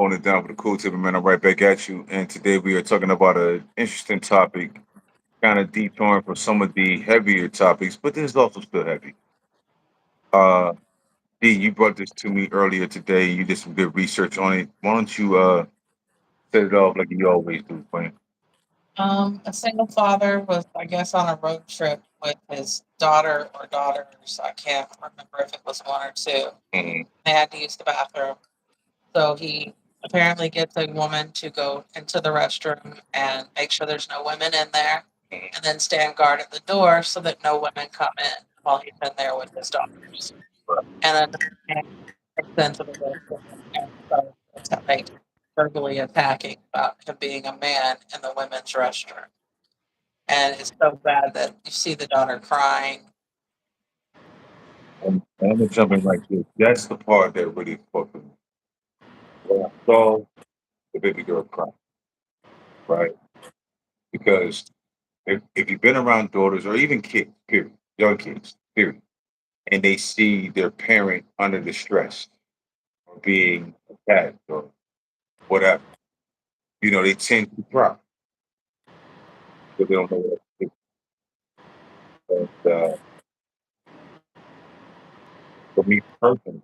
Holding it down with a cool tip, man. I'm right back at you. And today we are talking about an interesting topic, kind of detouring from some of the heavier topics, but this is also still heavy. Uh, D, you brought this to me earlier today. You did some good research on it. Why don't you set it off like you always do, Quinn? A single father was, I guess, on a road trip with his daughter or daughters. I can't remember if it was one or two. Mm-hmm. They had to use the bathroom. So he apparently gets a woman to go into the restroom and make sure there's no women in there and then stand guard at the door so that no women come in while he's in there with his daughters. And then the man breaks into the restroom and starts like, verbally attacking about him being a man in the women's restroom. And it's so bad that you see the daughter crying. And I'm gonna jump in right here. That's the part that really fucked with me. When I saw the baby girl cry, right? Because if you've been around daughters or even kids, period, young kids, period, and they see their parent under distress or being attacked or whatever, they tend to cry because they don't know what to do. But for me personally,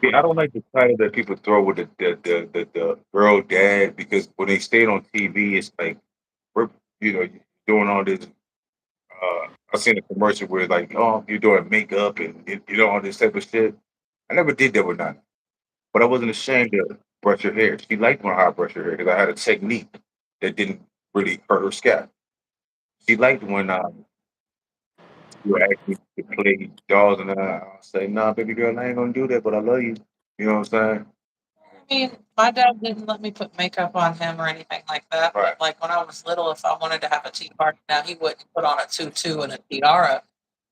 see, I don't like the title that people throw with the girl dad because when they stayed on TV, it's like we're doing all this. I seen a commercial where like, oh, you're doing makeup and all this type of shit. I never did that with none. But I wasn't ashamed to brush her hair. She liked when I brushed her hair because I had a technique that didn't really hurt her scalp. She liked when you asked me to play dolls, and I say, "Nah, baby girl, I ain't gonna do that, but I love you." You know what I'm saying? I mean, my dad didn't let me put makeup on him or anything like that. Right. But like when I was little, if I wanted to have a tea party, now he wouldn't put on a tutu and a tiara,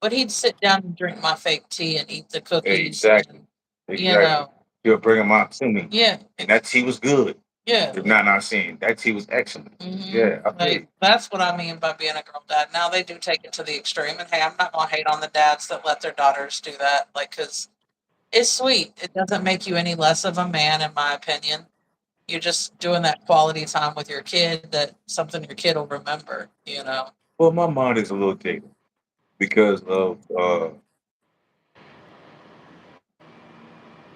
but he'd sit down and drink my fake tea and eat the cookies. Exactly. And, Exactly. He'll bring them out to me, yeah, and that tea was good. yeah. If not saying that tea was excellent. Yeah, I feel Like you. that's what I mean by being a girl dad. Now they do take it to the extreme, and hey, I'm not gonna hate on the dads that let their daughters do that, like because it's sweet. It doesn't make you any less of a man, in my opinion. You're just doing that quality time with your kid, that something your kid will remember. Well, my mind is a little jaded because of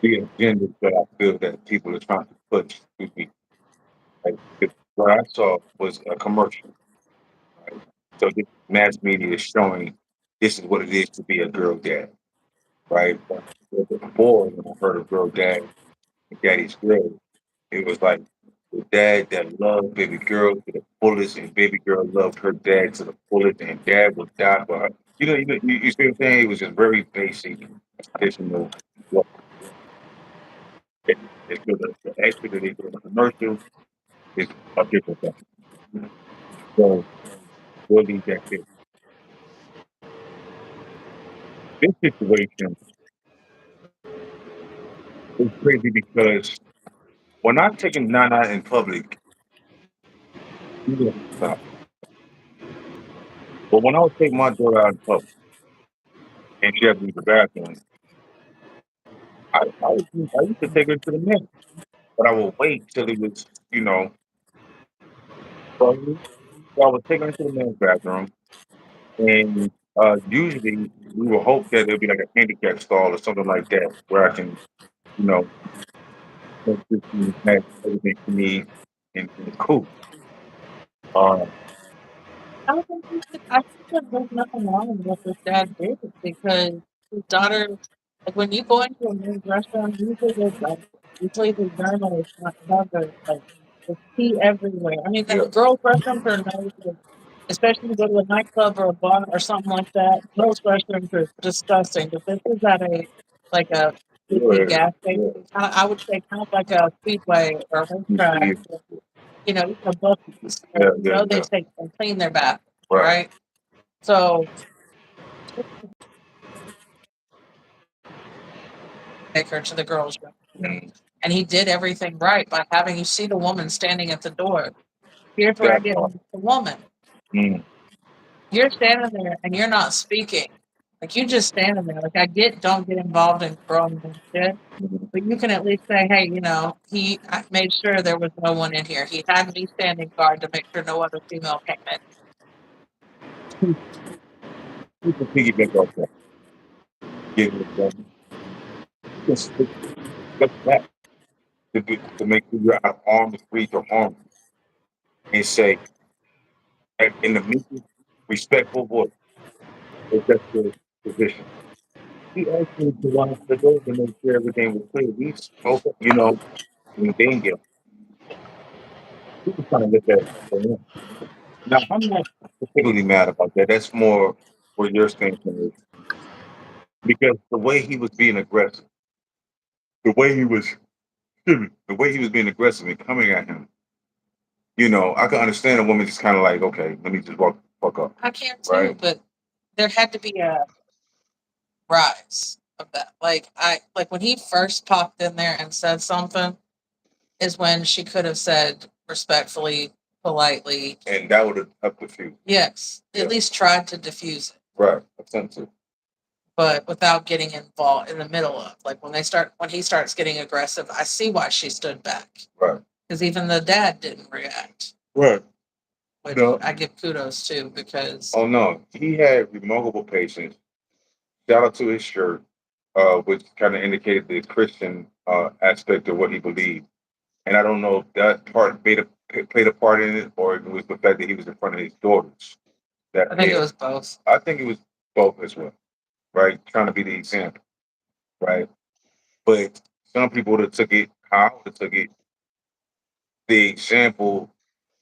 the agenda that I feel that people are trying to push to me. Like, what I saw was a commercial, right? So this mass media is showing this is what it is to be a girl dad, right? But before, when I heard of girl dad and daddy's girl, it was like the dad that loved baby girl to the fullest, and baby girl loved her dad to the fullest, and dad would die for her. You see what I'm saying? It was just very basic, traditional. What it's the extra that they do in the commercial is a different thing. So we'll leave that there. This situation is crazy because when I'm taking Nana in public, you know, stop. But when I would take my daughter out in public and she had to use the bathroom, I used to take her to the men, but I would wait till it was, probably. So I would take her into the men's bathroom, and usually we would hope that there'd be like a handicap stall or something like that where I can, you know, make sure she has everything she needs and cool. Uh, I think that there's nothing wrong with what this dad did because his daughter, like when you go into a men's restaurant, usually the urinal is not covered, like there's pee everywhere. I mean, yeah, girls' restrooms are nice, especially when you go to a nightclub or a bar or something like that. Girls' restrooms are disgusting, but this is at a busy yeah, gas station. I would say kind of like a speedway or a you racetrack. see, Even a Buc-ee's. yeah, They yeah, take and clean their bathroom, right. right? So take her to the girls' room. Mm, And he did everything right by having you see the woman standing at the door. Here's where I that get part. with the woman. Mm, You're standing there and you're not speaking. Like you just standing there. Like I get, don't get involved in grown men shit, but you can at least say, hey, he I made sure there was no one in here. He had me standing guard to make sure no other female came in. People piggyback off that. Get it done. Just that to make sure you're out on the streets or armed and say in the meekest, respectful voice, if that's the position. He asked me to watch the door to make sure everything was clear. We spoke, in danger. People trying to look at it. Now, I'm not particularly mad about that. That's more where your standpoint is. Because the way he was being aggressive, the way he was, the way he was being aggressive and coming at him, I can understand a woman just kind of like, okay, let me just walk the fuck up, I can too, right? but there had to be a rise of that. Like when he first popped in there and said something, is when she could have said respectfully, politely, And that would have helped the few. yes, Yeah. at least tried to diffuse it, Right. Attentive. but without getting involved in the middle of like when he starts getting aggressive. I see why she stood back Right. because even the dad didn't react, Right. which No. I give kudos to because Oh no. He had remarkable patience. Shout out to his shirt, which kind of indicated the Christian aspect of what he believed. And I don't know if that part played a part in it, or it was the fact that he was in front of his daughters. That I think it was both. I think it was both as well, right? Trying to be the example, right? But some people would have took it how I would have took it. The example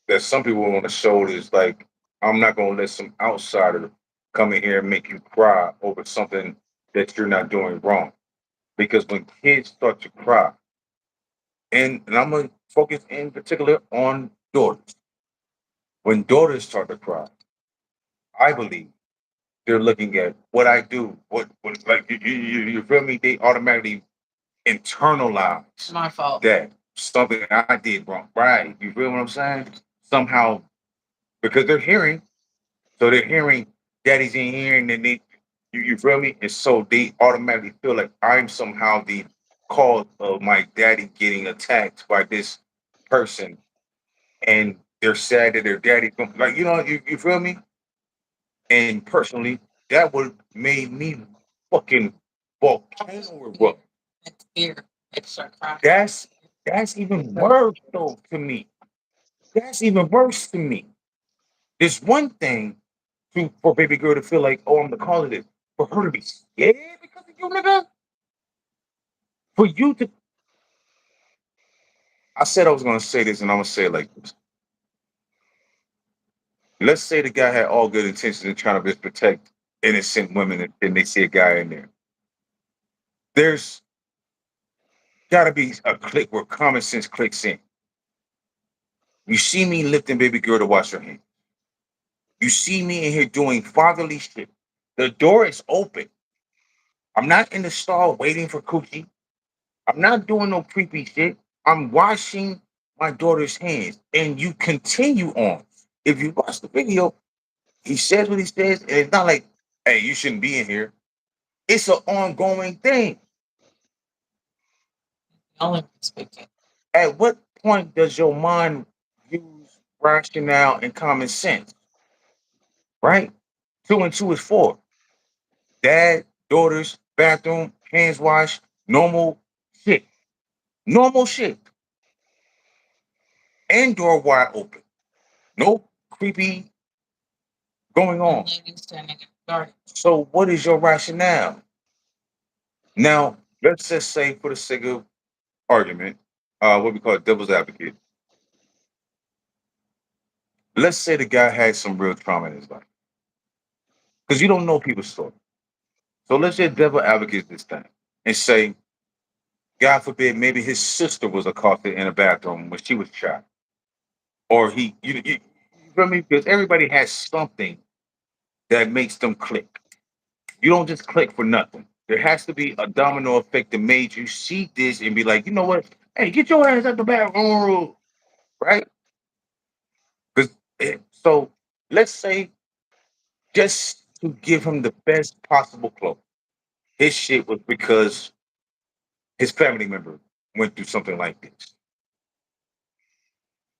that some people want to show is like, I'm not going to let some outsider come in here and make you cry over something that you're not doing wrong. Because when kids start to cry, and I'm going to focus in particular on daughters. When daughters start to cry, I believe they're looking at what I do, what like you feel me? They automatically internalize My fault. that something I did wrong. Right. You feel what I'm saying? Somehow because they're hearing, so they're hearing daddy's in here and then you feel me? And so they automatically feel like I'm somehow the cause of my daddy getting attacked by this person and they're sad that their daddy like you feel me? And personally, that would made me fucking volcano erupt. It's fear. It start crying. That's even worse though to me. That's even worse to me. It's one thing for baby girl to feel like, oh, I'm the cause of this. For her to be scared because of you, nigga. For you to, I said I was gonna say this, and I'm gonna say it like this. Let's say the guy had all good intentions and trying to just protect innocent women, and they see a guy in there. There's got to be a click where common sense clicks in. You see me lifting baby girl to wash her hands. You see me in here doing fatherly shit. The door is open. I'm not in the stall waiting for coochie. I'm not doing no creepy shit. I'm washing my daughter's hands. And you continue on. If you watch the video, he says what he says, and it's not like, hey, you shouldn't be in here. It's an ongoing thing. Only speaking. At what point does your mind use rationale and common sense? Right? Two and two is four. Dad, daughters, bathroom, hands washed, normal shit. Normal shit. And door wide open. No creepy going on. Lady standing in the garden. So what is your rationale? Now, let's just say for the sake of argument, what we call devil's advocate. Let's say the guy had some real trauma in his life. Because you don't know people's story. So let's just devil advocate this thing and say, God forbid, maybe his sister was accosted in a bathroom when she was shot. Or you feel me? Because everybody has something that makes them click. You don't just click for nothing. There has to be a domino effect that made you see this and be like, you know what? Hey, get your ass out the bathroom, right? Because so let's say just to give him the best possible clothes. His shit was because his family member went through something like this.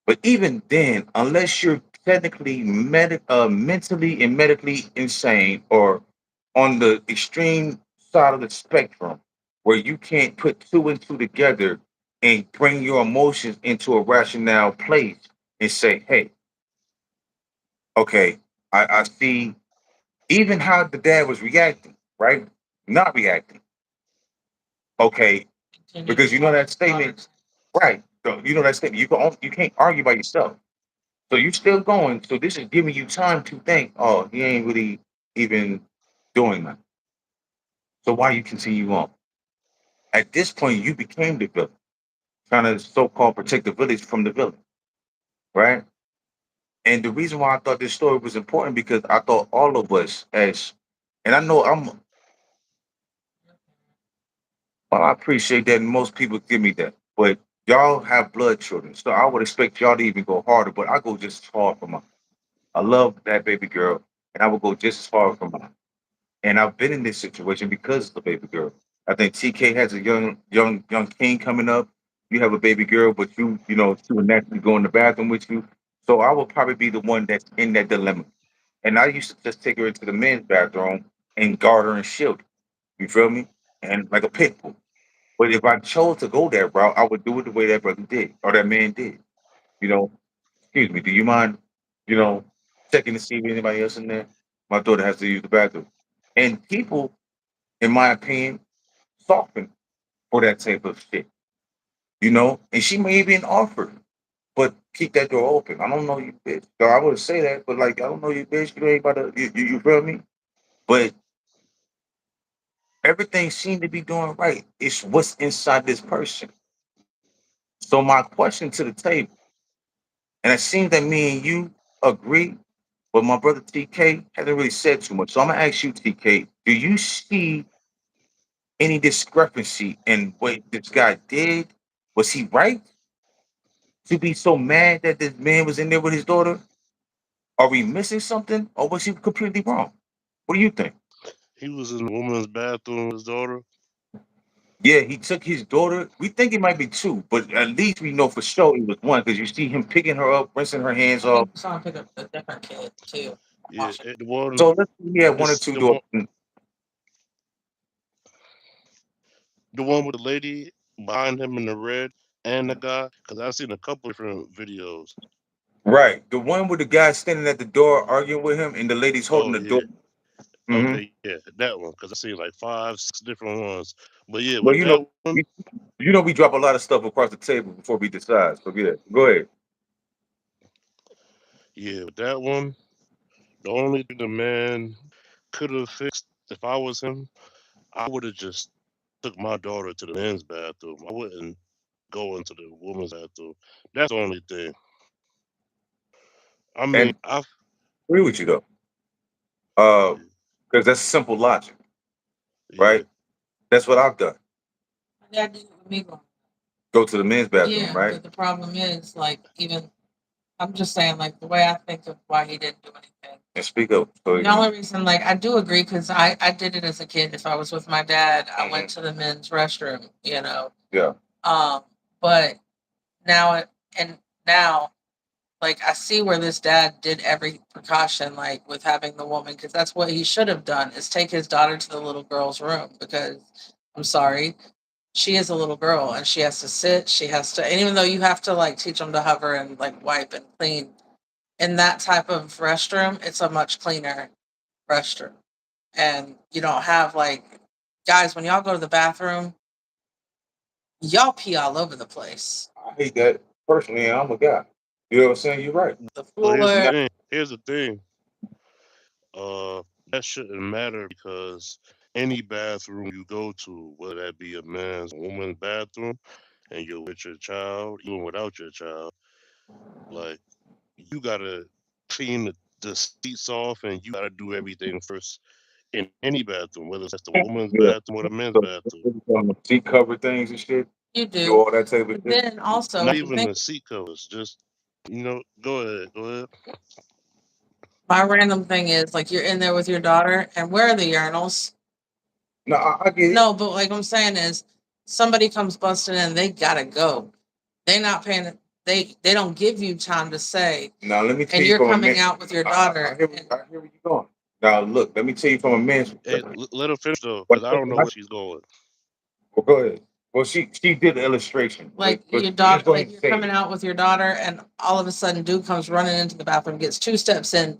But even then, unless you're technically mentally and medically insane or on the extreme side of the spectrum where you can't put two and two together and bring your emotions into a rationale place and say, hey, okay, I see even how the dad was reacting, right? Not reacting. Okay, Continue because to you know watch that his statement, daughters. right? So you know that statement. You can't argue by yourself. So you still going. So this is giving you time to think. Oh, he ain't really even doing that. So why you continue on? At this point, you became the villain, trying to so-called protect the village from the villain, right? And the reason why I thought this story was important because I thought all of us, as and I know well, I appreciate that, and most people give me that, but y'all have blood children, so I would expect y'all to even go harder. But I go just as hard for mine. I love that baby girl, and I will go just as far for mine. And I've been in this situation because of the baby girl. I think TK has a young king coming up. You have a baby girl, but you know, she would naturally go in the bathroom with you. So I will probably be the one that's in that dilemma. And I used to just take her into the men's bathroom and guard her and shield her. You feel me? And like a pit bull. But if I chose to go that route, I would do it the way that brother did or that man did. You know, excuse me, do you mind, you know, checking to see if anybody else in there? My daughter has to use the bathroom. And people, in my opinion, soften for that type of shit. You know, and she may even offer, but keep that door open. I don't know you, bitch. So I would say that, but like I don't know you, bitch. You ain't about to, you feel me? But everything seemed to be doing right. It's what's inside this person. So my question to the table, and it seems that me and you agree, but my brother TK hasn't really said too much. So I'm gonna ask you, TK, do you see any discrepancy in what this guy did? Was he right to be so mad that this man was in there with his daughter? Are we missing something, or was he completely wrong? What do you think? He was in the woman's bathroom with his daughter. Yeah, he took his daughter. We think it might be two, but at least we know for sure it was one because you see him picking her up, rinsing her hands I think off. you saw him pick up a different kid too. Yeah, Washing. the one So let's say he had one or it's two daughters. the one with the lady behind him in the red and the guy. Because I've seen a couple different videos. Right, the one with the guy standing at the door arguing with him, and the lady's holding Oh the door. yeah, Hmm. okay, yeah, that one. Because I've seen like 5, 6 different ones. But yeah, Well, with that one, you know, we drop a lot of stuff across the table before we decide. So yeah, go ahead. yeah, with that one, the only thing the man could have fixed if I was him, I would have just took my daughter to the men's bathroom. I wouldn't go into the woman's bathroom. That's the only thing. I mean, And I agree with you though, because that's simple logic, yeah, right? That's what I've done. That did with me going. Go to the men's bathroom, Yeah, right? but the problem is, like, even I'm just saying, like, the way I think of why he didn't do anything. And speak up. So The only reason, like, I do agree because I did it as a kid. If I was with my dad, I went Mhm. to the men's restroom, you know. Yeah. But now and now, like, I see where this dad did every precaution, like with having the woman, because that's what he should have done is take his daughter to the little girl's room. Because I'm sorry, she is a little girl and she has to sit, she has to, and even though you have to like teach them to hover and like wipe and clean in that type of restroom, it's a much cleaner restroom. And you don't have like, guys, when y'all go to the bathroom, y'all pee all over the place. I hate that personally. I'm a guy. You know what I'm saying? You're right. The well, here's the floor. thing. Here's the thing. That shouldn't matter because any bathroom you go to, whether that be a man's or woman's bathroom, and you're with your child, even without your child, like you gotta clean the seats off and you gotta do everything first in any bathroom, whether it's the woman's Yeah. bathroom or the men's So bathroom. seat cover things and shit. You Do do. all that type of But shit. then also Not the even thing, the seat covers, just go ahead, go ahead. My random thing is like you're in there with your daughter, and where are the urinals? No, I get it. No, but like I'm saying is somebody comes busting in, they gotta go. They not paying it. They don't give you time to say, Now let me tell and you you're from a coming man. out with your I daughter. hear, And I hear where you're going. Now look, let me tell you from a man's Hey, perspective. let her finish though, When, because I don't know I, where she's going. well, go ahead. Well, she did the illustration, like but your we just daughter, go ahead like and you're say coming it. out with your daughter, and all of a sudden, dude comes running into the bathroom, gets 2 steps in,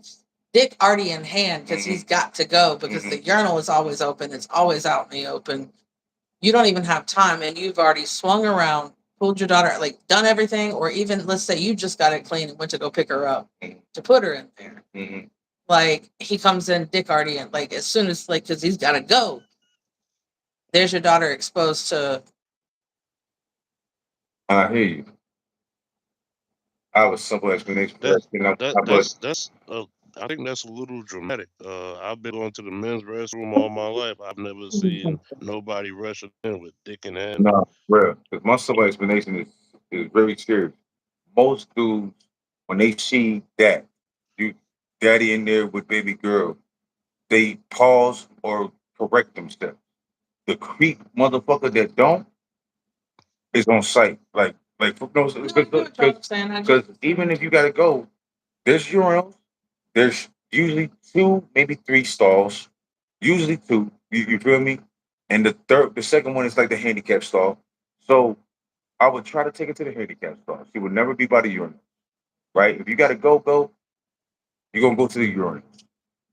dick already in hand because he's got to go because the urinal is always open. It's always out in the open. You don't even have time, and you've already swung around, pulled your daughter, like done everything, or even let's say you just got it clean and went to go pick her up to put her in there. Mm-hmm. Like he comes in, dick already in, like as soon as like because he's got to go. There's your daughter exposed to. I hear you. I have a simple explanation for That that. that But that's I think that's a little dramatic. I've been going to the men's restroom all my life. I've never seen nobody rushing in with dick in hand. no, real. Because my simple explanation is very serious. Most dudes, when they see that you daddy in there with baby girl, they pause or correct themselves. The creep motherfucker that don't is on site. Like no, No, I get what y'all saying. because even if you gotta go, there's urinals. There's usually two, maybe three stalls. Usually two. You feel me? And the second one is like the handicap stall. So I would try to take it to the handicap stall. She would never be by the urinal, right? If you gotta go, you're gonna go to the urinal.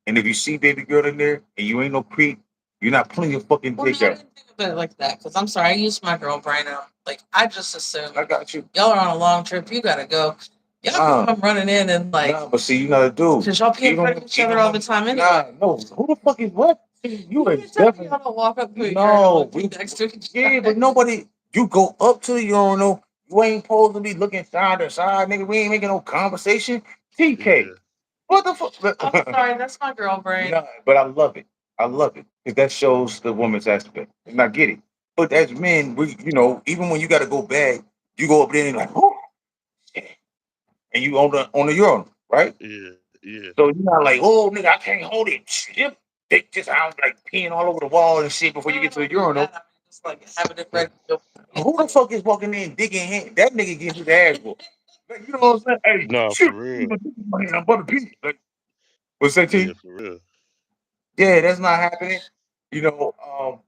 And if you see baby girl in there and you ain't no creep, you're not pulling your fucking Well, no, dick I out. didn't think of it like that because I'm sorry, I used my girl brain out. Like I just assumed I got you. y'all are on a long trip, you gotta go. Y'all Nah, can come running in and like, nah, but see, you gotta do. because y'all pee in front of each other all the time anyway. Nah, no. Who the fuck is what? You You are can't tell me definitely y'all don't walk up to a urinal no. and be next to each Yeah, other. but nobody. You go up to the urinal. You ain't supposed to be looking side to side, nigga. We ain't making no conversation. TK, Yeah. what the fuck? I'm sorry, that's my girl brain. No, but I love it. I love it because that shows the woman's aspect, and I get it. But as men, we, even when you got to go back, you go up there and like, oh, shit, and you on the urinal, right? Yeah. Yeah. So you're not like, oh, nigga, I can't hold it. Shit. They just out like peeing all over the wall and shit before you get to the urinal. I mean, just like having it ready. Who the fuck is walking in digging hand? That nigga getting his ass whooped. Like, you know what I'm saying? Hey, Nah, shoot, for real. I'm about to pee. Like, what's that, Yeah, T? for real. Yeah, that's not happening.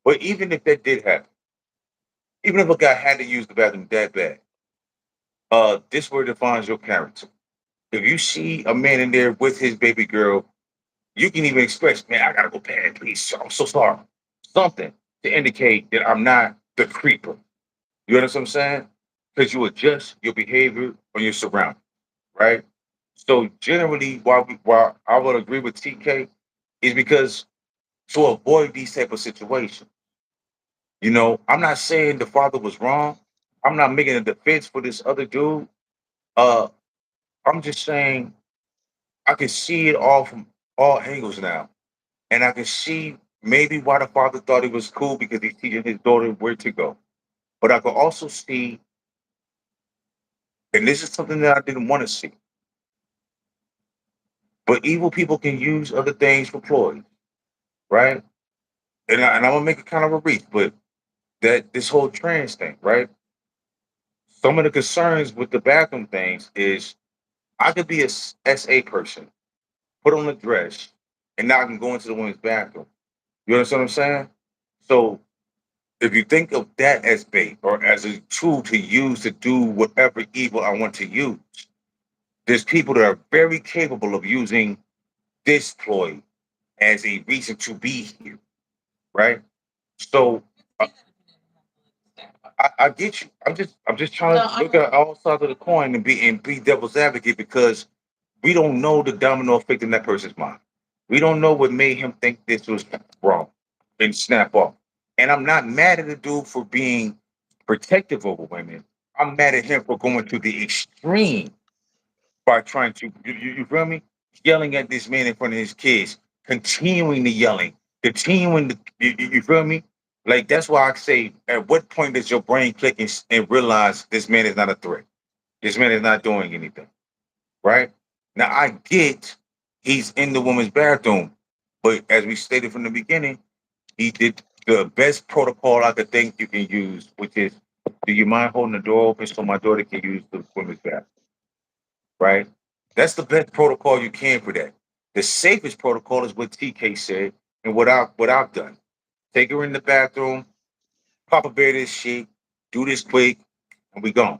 But even if that did happen, even if a guy had to use the bathroom that bad, this word defines your character. If you see a man in there with his baby girl, you can even express, man, I gotta go pad, please. I'm so sorry. Something to indicate that I'm not the creeper. You understand what I'm saying? Because you adjust your behavior on your surroundings, right? So generally, why I would agree with TK is because to avoid these type of situations. I'm not saying the father was wrong. I'm not making a defense for this other dude. Uh, I'm just saying I can see it all from all angles now, and I can see maybe why the father thought it was cool because he's teaching his daughter where to go. But I could also see, and this is something that I didn't want to see. But evil people can use other things for ploys, right? And I'm gonna make it kind of a reach, but that this whole trans thing, right? Some of the concerns with the bathroom things is I could be a SA person, put on a dress, and now I can go into the women's bathroom. You understand what I'm saying? So if you think of that as bait or as a tool to use to do whatever evil I want to use, there's people that are very capable of using this ploy as a reason to be here, right? So I get you. I'm just trying No, to look at all sides of the coin and be devil's advocate because we don't know the domino effect in that person's mind. We don't know what made him think this was wrong and snap off. And I'm not mad at the dude for being protective over women. I'm mad at him for going to the extreme by trying to you feel me? Yelling at this man in front of his kids, continuing the yelling, continuing the you feel me? Like that's why I say, at what point does your brain click and realize this man is not a threat? This man is not doing anything, right? Now I get he's in the woman's bathroom. But as we stated from the beginning, he did the best protocol I could think you can use, which is, do you mind holding the door open so my daughter can use the women's bathroom? Right? That's the best protocol you can for that. The safest protocol is what TK said and what I've done. Take her in the bathroom, pop a bear this shit, do this quick, and we gone.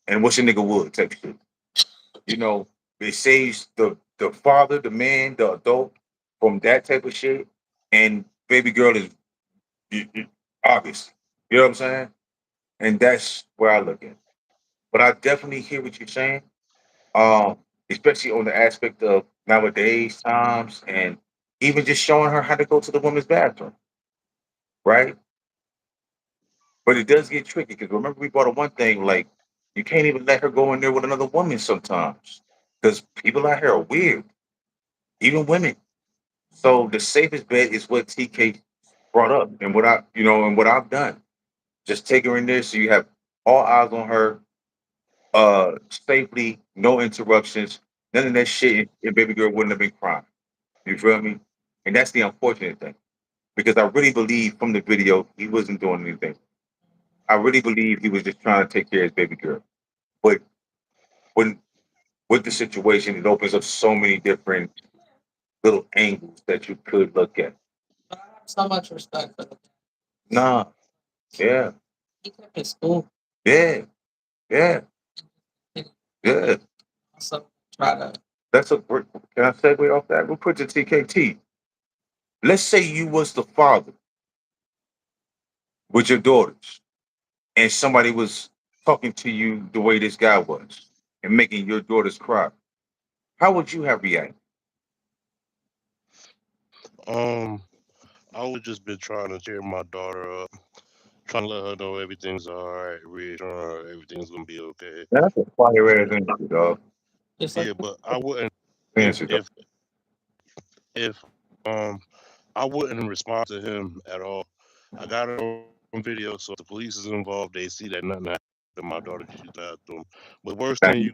And what's a nigga would type shit. You know, it saves the father, the man, the adult from that type of shit. And baby girl is obvious. You know what I'm saying? And that's where I look at. But I definitely hear what you're saying. Um, Especially on the aspect of nowadays times and even just showing her how to go to the women's bathroom, right? But it does get tricky because remember we brought up one thing like you can't even let her go in there with another woman sometimes because people out here are weird, even women. So the safest bet is what TK brought up and what I've done. Just take her in there so you have all eyes on her, safely, no interruptions, none of that shit. And baby girl wouldn't have been crying. You feel me? And that's the unfortunate thing because I really believe from the video he wasn't doing anything. I really believe he was just trying to take care of his baby girl. But when with the situation, it opens up so many different little angles that you could look at. But I have so much respect for the Nah, yeah, he kept his school. yeah, yeah, He yeah. also try to That's a great. Can I segue off that? We'll put to TKT. Let's say you was the father with your daughters, and somebody was talking to you the way this guy was, and making your daughters cry. How would you have reacted? Um, I would just been trying to cheer my daughter up, trying to let her know everything's all right, reassuring her everything's gonna be okay. That's a fire ass You know, answer, dog. just like yeah, but I wouldn't if Answer, dog. if if I wouldn't respond to him at all. I got it on video, so if the police is involved, they see that nothing happened. My daughter can use the bathroom. But Thank you.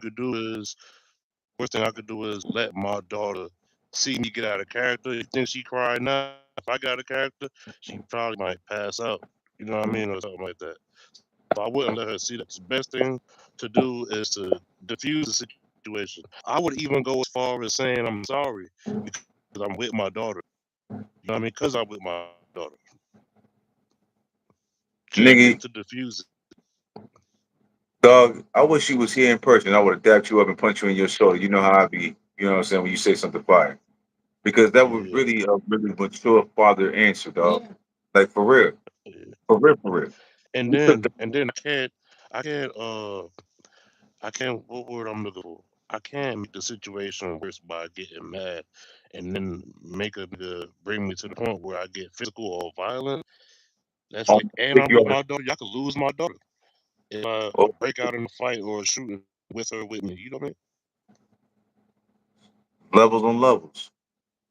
worst thing I could do is let my daughter see me get out of character. You think she cried now? If I got out of character, she probably might pass out. You know what I mean, or something like that. So I wouldn't let her see that. The best thing to do is to diffuse the situation. I would even go as far as saying I'm sorry because I'm with my daughter. You know what I mean? Because I'm with my daughter. Just to Nigga, diffuse it. dog, I wish you was here in person. I would have dapped you up and punched you in your shoulder. You know how I be, you know what I'm saying, when you say something fire. Because that was Yeah, really a really mature father answer, dog. yeah. Like for real. yeah. For real, for real. And You took then the I can't I can't what word I'm looking for. I can't make the situation worse by getting mad and then make a nigga bring me to the point where I get physical or violent. That's like, and pick I'm you with up my daughter. Y'all could lose my daughter if I oh, break out in a fight or a shooting with her with me. You know what I mean? levels on levels.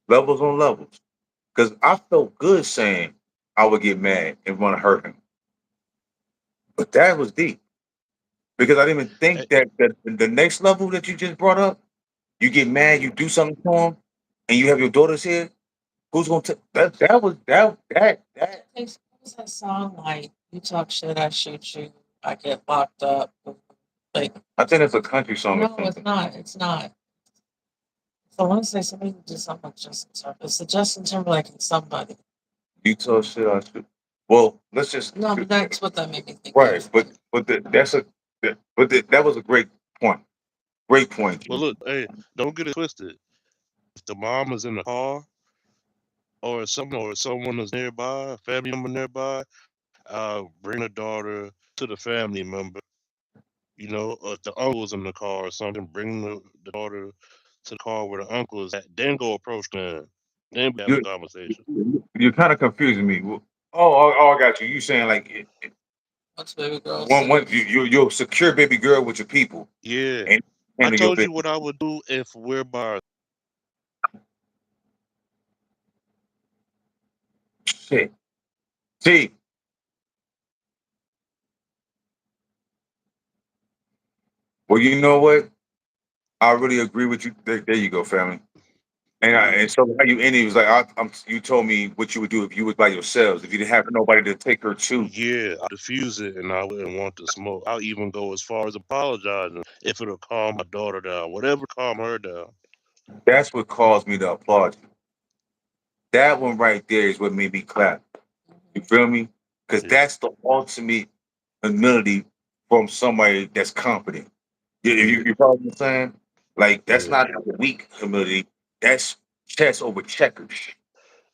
Levels on levels. Because I felt good saying I would get mad and want to hurt him. But that was deep. Because I didn't even think Eh, that the next level that you just brought up, you get mad, you yeah. do something to him, and you have your daughters here. Who's gonna take that? That was that. What was that song like? You talk shit, I shoot you. I get locked up. Like I think it's a country song or no, it's something. not. It's not. So I want to say somebody who did something like Justin Timberlake. It's the Justin Timberlake and somebody. You tell shit I should. Well, let's just No, but that's what that made me think right. of. That was a great point. Great point. But look, hey, don't get it twisted. If the mom is in the car or someone is nearby, a family member nearby, bring the daughter to the family member. You know, or if the uncle's in the car or something, bring the daughter to the car where the uncle is at. Then go approach them. Then we have a You conversation. you're kind of confusing me. Oh, I got you. You saying like What's baby girl one said? you'll secure baby girl with your people Yeah. and I handle your told you business. what I would do if we're by. Shit. See, well, you know what? I really agree with you. There you go, family. Yeah. and so how you ended was like you told me what you would do if you was by yourselves, if you didn't have nobody to take her to. Yeah, I diffuse it and I wouldn't want to smoke. I'll even go as far as apologizing if it'll calm my daughter down, whatever calm her down. That's what caused me to applaud you. That one right there is what made me clap. You Mhm. feel me? Because Yeah, that's the ultimate humility from somebody that's confident. yeah, You follow what I'm saying? Like that's yeah, not weak humility. That's chess over checkers.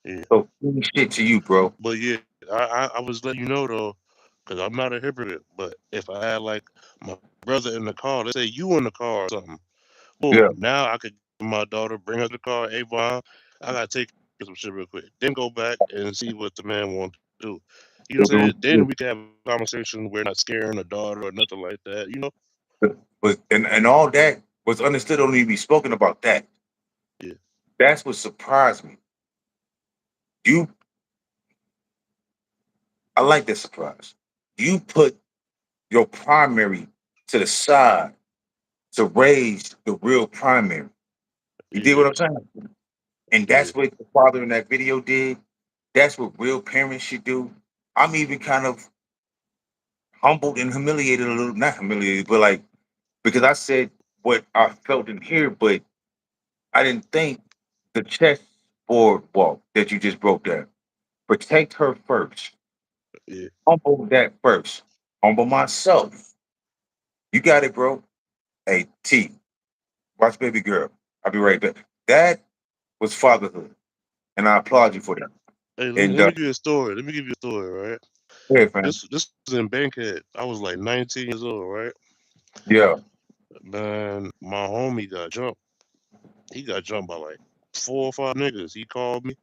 yeah. So clean shit to you, bro. But yeah, I was letting you know though, because I'm not a hypocrite. But if I had like my brother in the car, let's say you in the car or something, Yeah. boom, now I could get my daughter, bring her to the car, hey, Vaughn, I gotta take care of some shit real quick. Then go back and see what the man wants to do. You know what I'm saying? Then we can have a conversation. We're not scaring the daughter or nothing like that. You know? But and all that was understood, don't need to be spoken about that. Yeah, That's what surprised me. You I like that surprise. You put your primary to the side to raise the real primary. You did yeah, what I'm saying? And yeah, that's what the father in that video did. That's what real parents should do. I'm even kind of humbled and humiliated a little, not humiliated, but like because I said what I felt in here, but I didn't think the chessboard walk that you just broke down. Protect her first. yeah. Humble that first. Humble myself. You got it, bro. Hey, T, watch baby girl. I'll be right back. That was fatherhood. And I applaud you for that. Hey, And let me give you a story. Let me give you a story, right? yeah, fam. This was in Bankhead. I was like 19 years old, right? Yeah. Man, my homie got jumped. He got jumped by like 4 or 5 niggas. He called me.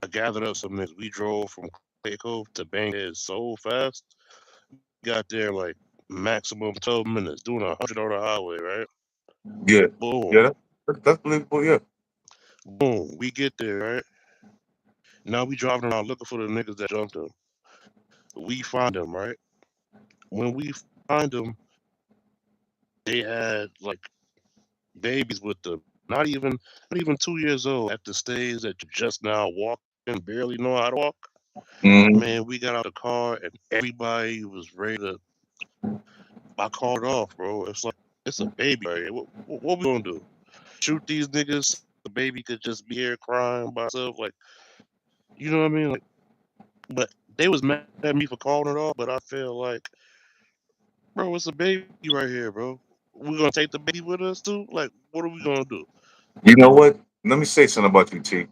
I gathered up some niggas. We drove from Clay Cove to Bankhead so fast. Got there like maximum 12 minutes, doing 100 on the highway, right? Yeah. Boom, Yeah. That's believable. Yeah. boom. We get there, right? Now we driving around looking for the niggas that jumped him. We find them, right? When we find them, they had like babies with them. Not even 2 years old at the stage that you just now walking, barely know how to walk. Hmm. Man, we got out the car and everybody was ready to. I called it off, bro. It's like it's a baby right here. What we gonna do? Shoot these niggas? The baby could just be here crying by itself, like you know what I mean? Like, but they was mad at me for calling it off. But I feel like, bro, it's a baby right here, bro. We gonna take the baby with us too? Like, what are we gonna do? You know what? Let me say something about you, T.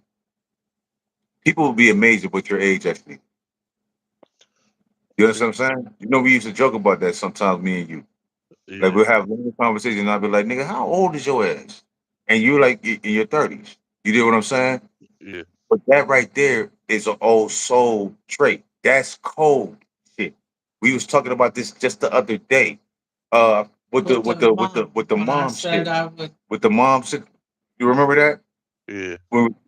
People will be amazed at what your age actually. You See? understand what I'm saying? You know, we used to joke about that sometimes, me and you. Like Yeah, we'll have long conversations, and I'll be like, "Nigga, how old is your ass?" And you're like in your 30s. You get what I'm saying? yeah, But that right there is an old soul trait. That's cold shit. We was talking about this just the other day. With the With with the the with the mom, with the when I mom said shit. I would, With the mom shit. You remember that? yeah,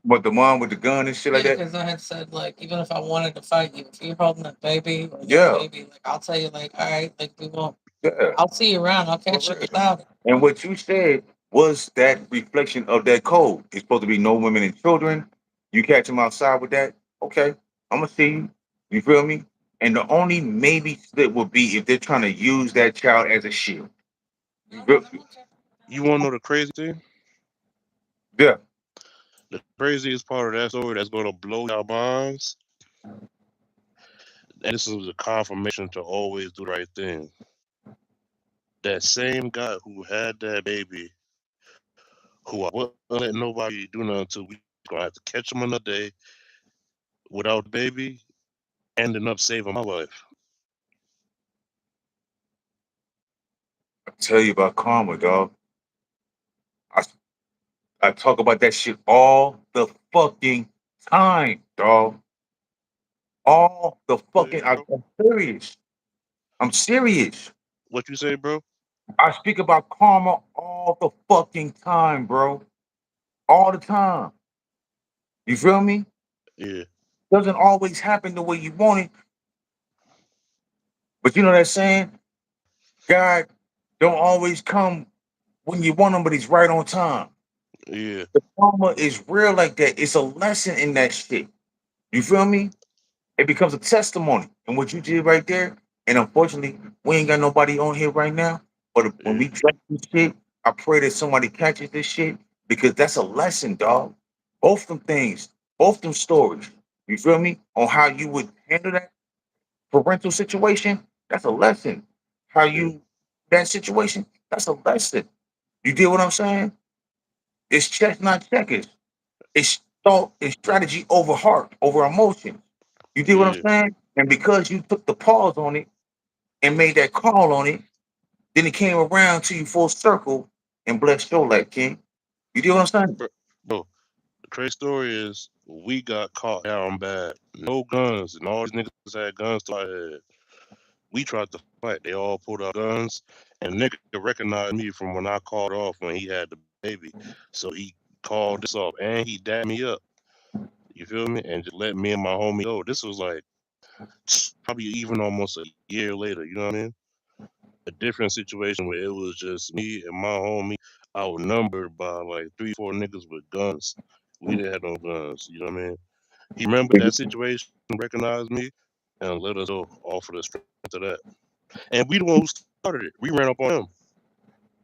With the mom with the gun and shit like yeah, that? because I had said like even if I wanted to fight you, if you're holding a baby or young Yeah. baby, like I'll tell you like, all right, like we won't. Yeah. I'll see you around. I'll catch you Correct. without it. And what you said was that reflection of that code. It's supposed to be no women and children. You catch them outside with that, okay? I'm gonna see you. You feel me? And the only maybe slip would be if they're trying to use that child as a shield. You No, feel- I'm okay. You want to know the crazy thing? Yeah. The craziest part of that story that's gonna blow your minds, and this is a confirmation to always do the right thing. That same guy who had that baby, who I wouldn't let nobody do nothing to, we gonna have to catch him another day without the baby, ending up saving my life. I tell you about karma, dog. I I talk about that shit all the fucking time, dog. All the fucking Bro. I'm serious. I'm serious. What you say, bro? I speak about karma all the fucking time, bro. All the time. You feel me? Yeah, Doesn't always happen the way you want it, but you know that saying? God don't always come when you want him, but he's right on time. Yeah, The karma is real like that. It's a lesson in that shit. You feel me? It becomes a testimony. And what you did right there, and unfortunately, we ain't got nobody on here right now. But when yeah, we drop this shit, I pray that somebody catches this shit because that's a lesson, dog. Both them things, both them stories. You feel me? On how you would handle that parental situation, that's a lesson. How yeah, you that situation, that's a lesson. You get what I'm saying? It's chess, not checkers. It's thought and strategy over heart, over emotion. You get what I'm yeah, saying? And because you took the pause on it and made that call on it, then it came around to you full circle and blessed your life, King. You get what I'm saying? bro. Bro, the crazy story is we got caught down bad. No guns, and all these niggas had guns to our head. We tried to fight. They all pulled out guns, and nigga recognized me from when I called off when he had the baby. So he called this off, and he dapped me up. You feel me? And just let me and my homie go. This was like probably even almost a year later. You know what I mean? A different situation where it was just me and my homie outnumbered by like 3, 4 niggas with guns. We didn't have no guns. You know what I mean? He remembered that situation, recognized me, and let us go off of the strength of that. And we the one who started it. We ran up on them.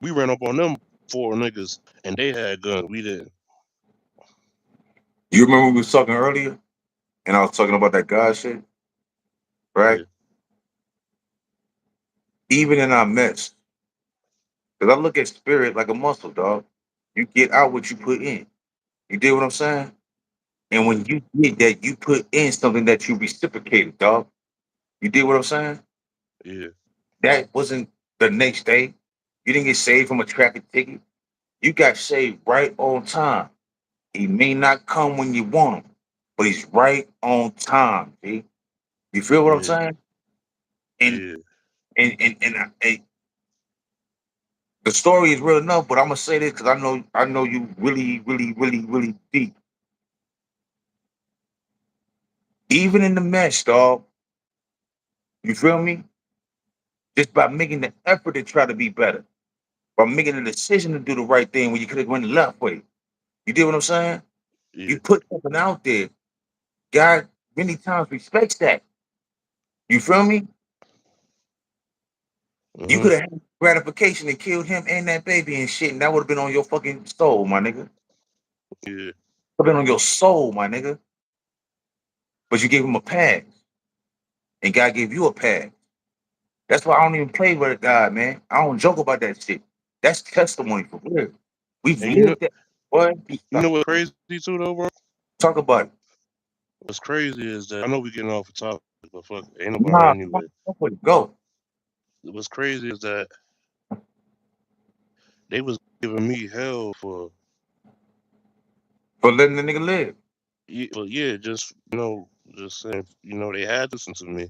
We ran up on them 4 niggas, and they had guns. We didn't. You remember we was talking earlier, and I was talking about that God shit, right? Yeah, Even in our mess, because I look at spirit like a muscle, dog. You get out what you put in. You did what I'm saying? And yeah, when you did that, you put in something that you reciprocated, dog. You did what I'm saying? yeah, That wasn't the next day. You didn't get saved from a traffic ticket. You got saved right on time. He may not come when you want him, but he's right on time. G. You feel what I'm yeah, saying? And yeah. and the story is real enough. But I'm gonna say this because I know you really, really, really, really deep. Even in the mess, dog. You feel me? Just by making the effort to try to be better, by making the decision to do the right thing when you could have went the left way. You did what I'm saying? Yeah. You put something out there. God many times respects that. You feel me? You Mhm. could have had gratification and killed him and that baby and shit, and that would have been on your fucking soul, my nigga. Yeah. Would have been on your soul, my nigga. But you gave him a pass, and God gave you a pass. That's why I don't even play with God, man. I don't joke about that shit. That's testimony for real. We've And you know, lived that. What? you know what's crazy too, though, bro? Talk about it. What's crazy is that I know we getting off the topic, but fuck, ain't nobody Nah, anyway. go. What's crazy is that they was giving me hell for, For letting the nigga live. yeah, just just saying, they had to listen to me,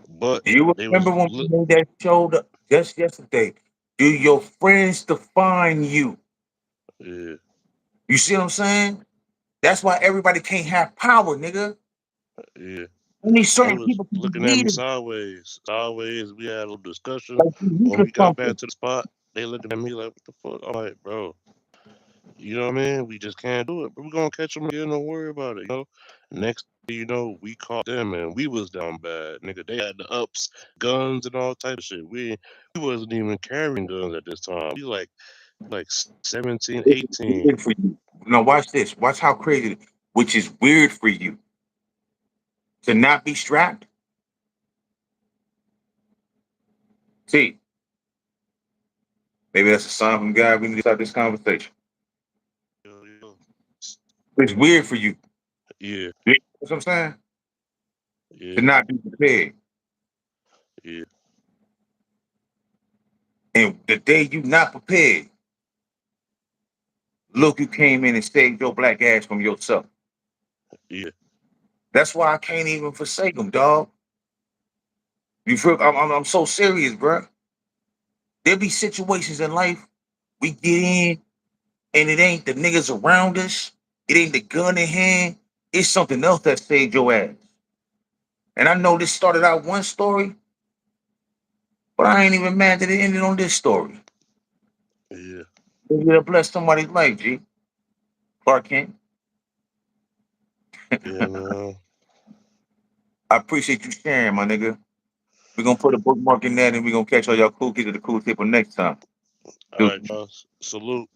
but Do you they was remember when we made that show just yesterday? Do your friends define you? yeah, You see what I'm saying? That's why everybody can't have power, nigga. yeah. Only They certain was people can be looking at me leaders. sideways. Sideways. We had a little discussion. Like you weak When or we got back something. to the spot, they looking at me like, "What the fuck?" I'm like, "Bro, you know what I mean? We just can't do it. But we're gonna catch them again. Don't worry about it." Next thing you know, we caught them and we was down bad, nigga. They had the ups, guns and all type of shit. We wasn't even carrying guns at this time. We like 17, Which is 18. weird for you. Now watch this. Watch how crazy it is. Which is weird for you to not be strapped. See, maybe that's a sign from God. We need to start this conversation. Yo. It's weird for you. Yeah, You know what I'm saying? To yeah, not be prepared. yeah, And the day you not prepared, look, you came in and saved your black ass from yourself. yeah, That's why I can't even forsake them, dog. You feel? I'm so serious, bro. There be situations in life we get in, and it ain't the niggas around us. It ain't the gun in hand. It's something else that saved your ass. And I know this started out one story, but I ain't even mad that it ended on this story. yeah, Maybe it'll bless somebody's life, G. Clark Kent. Yeah, man. I appreciate you sharing, my nigga. We're gonna put a bookmark in that and we're gonna catch all y'all cool kids at the cool table next time. All right, y'all. Salute.